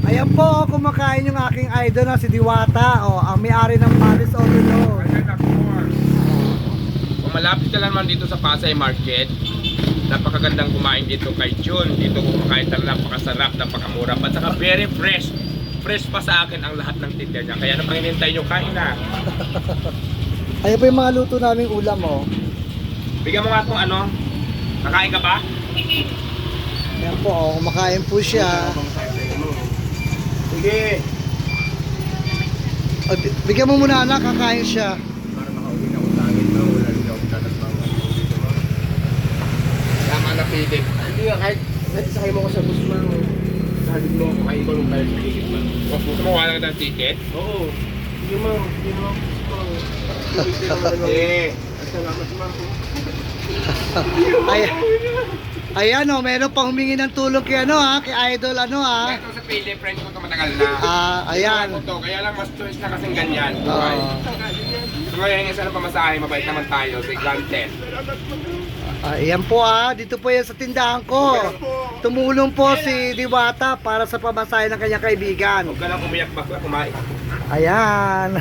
Ayan po, kumakain yung aking idol na si Diwata, ang may-ari ng Paris Overload. Ayan, of course. Kung malapit ka lang naman dito sa Pasay Market, napakagandang kumain dito kay Jun. Dito kumakain talaga, napakasarap, napakamura, at saka very fresh. Fresh pa sa akin ang lahat ng tinda niya. Kaya naman hinintay nyo, kain na. Ayan po yung mga luto naming ulam, Bigyan mo nga itong ano, nakain ka ba? Ayan po, kumakain po siya. Sige. Bigyan mo muna anak, kakain siya. Para makauwi na ko sa akin, no? Wala rin ako tatatbang dito, no? Tama na, piling. Hindi nga, kahit sakay mo ko sa bus, man. Sabi mo, kain ko nung tayo sa ticket, man. Gusto mo wala ka ng ticket? Oo. Hindi mo, hindi mo. Eh. Salamat, man. Ayan, meron pang humingi ng tulong kay kay idol Ito sa Pili, friend ko ito matagal na. Ayan. Kaya lang mas choice na kasing ganyan. Oo. So ngayon yung isa na pamasahe, mabait naman tayo sa Grand 10. Ayan po dito po yan sa tindahan ko. Tumulong po si Diwata para sa pamasahe ng kanyang kaibigan. Huwag ka lang umiyak bakla, kumain. Ayan.